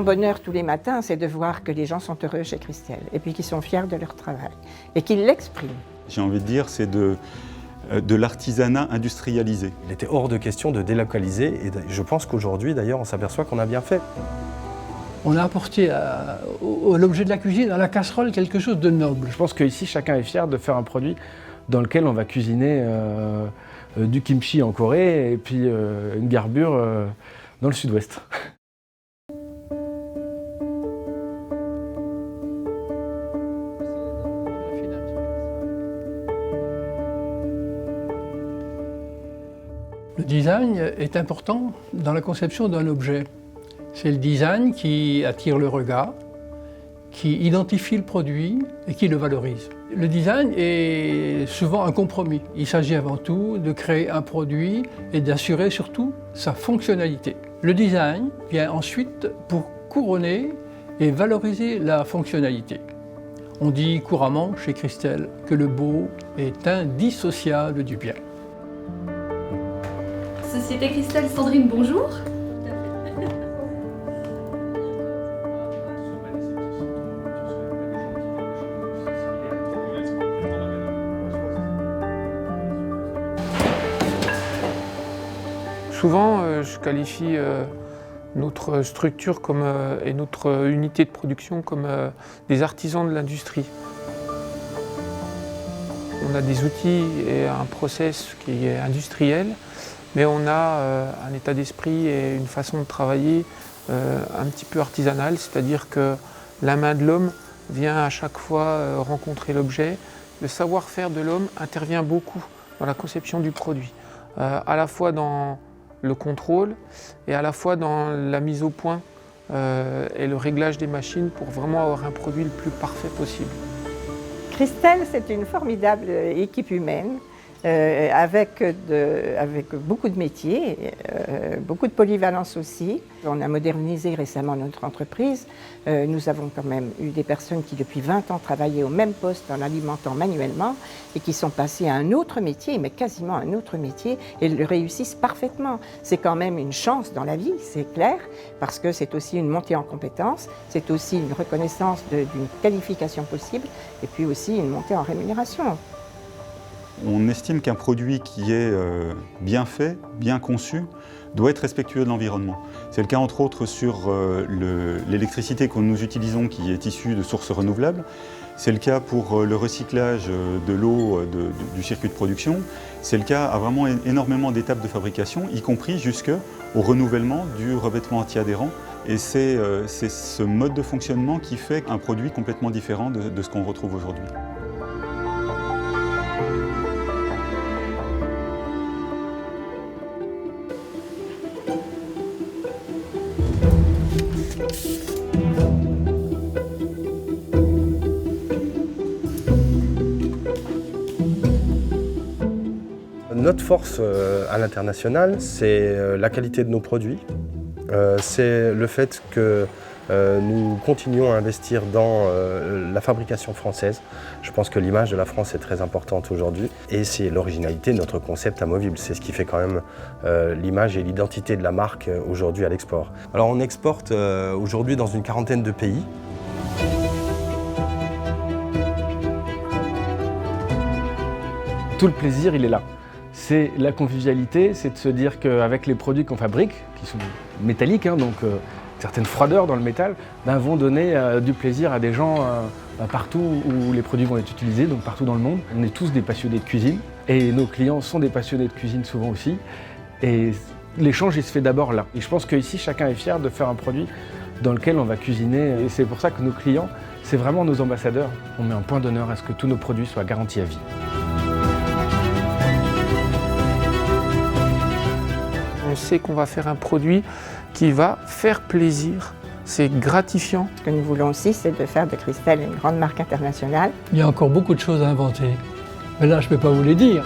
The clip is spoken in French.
bonheur tous les matins, c'est de voir que les gens sont heureux chez Christelle et puis qu'ils sont fiers de leur travail et qu'ils l'expriment. J'ai envie de dire, c'est de l'artisanat industrialisé. Il était hors de question de délocaliser et je pense qu'aujourd'hui, d'ailleurs, on s'aperçoit qu'on a bien fait. On a apporté à l'objet de la cuisine, à la casserole, quelque chose de noble. Je pense qu'ici, chacun est fier de faire un produit dans lequel on va cuisiner du kimchi en Corée et puis une garbure dans le sud-ouest. Le design est important dans la conception d'un objet. C'est le design qui attire le regard, qui identifie le produit et qui le valorise. Le design est souvent un compromis. Il s'agit avant tout de créer un produit et d'assurer surtout sa fonctionnalité. Le design vient ensuite pour couronner et valoriser la fonctionnalité. On dit couramment chez Christelle que le beau est indissociable du bien. Société Christelle, Sandrine, bonjour. Souvent, je qualifie notre structure et notre unité de production comme des artisans de l'industrie. On a des outils et un process qui est industriel, mais on a un état d'esprit et une façon de travailler un petit peu artisanale, c'est-à-dire que la main de l'homme vient à chaque fois rencontrer l'objet. Le savoir-faire de l'homme intervient beaucoup dans la conception du produit, à la fois dans le contrôle et à la fois dans la mise au point et le réglage des machines pour vraiment avoir un produit le plus parfait possible. Christelle, c'est une formidable équipe humaine avec beaucoup de métiers, beaucoup de polyvalence aussi. On a modernisé récemment notre entreprise. Nous avons quand même eu des personnes qui depuis 20 ans travaillaient au même poste en alimentant manuellement et qui sont passées à un autre métier, mais quasiment un autre métier, et le réussissent parfaitement. C'est quand même une chance dans la vie, c'est clair, parce que c'est aussi une montée en compétences, c'est aussi une reconnaissance d'une qualification possible, et puis aussi une montée en rémunération. On estime qu'un produit qui est bien fait, bien conçu, doit être respectueux de l'environnement. C'est le cas entre autres sur l'électricité que nous utilisons qui est issue de sources renouvelables. C'est le cas pour le recyclage de l'eau du circuit de production. C'est le cas à vraiment énormément d'étapes de fabrication, y compris jusqu'au renouvellement du revêtement anti-adhérent. Et c'est ce mode de fonctionnement qui fait un produit complètement différent de ce qu'on retrouve aujourd'hui. Notre force à l'international, c'est la qualité de nos produits, c'est le fait que nous continuons à investir dans la fabrication française. Je pense que l'image de la France est très importante aujourd'hui et c'est l'originalité de notre concept amovible. C'est ce qui fait quand même l'image et l'identité de la marque aujourd'hui à l'export. Alors on exporte aujourd'hui dans une quarantaine de pays. Tout le plaisir, il est là. C'est la convivialité, c'est de se dire qu'avec les produits qu'on fabrique, qui sont métalliques, donc certaines froideurs dans le métal, vont donner du plaisir à des gens partout où les produits vont être utilisés, donc partout dans le monde. On est tous des passionnés de cuisine et nos clients sont des passionnés de cuisine souvent aussi. Et l'échange, il se fait d'abord là. Et je pense qu'ici, chacun est fier de faire un produit dans lequel on va cuisiner. Et c'est pour ça que nos clients, c'est vraiment nos ambassadeurs. On met un point d'honneur à ce que tous nos produits soient garantis à vie. On sait qu'on va faire un produit qui va faire plaisir, c'est gratifiant. Ce que nous voulons aussi, c'est de faire de Christelle une grande marque internationale. Il y a encore beaucoup de choses à inventer, mais là je ne peux pas vous les dire.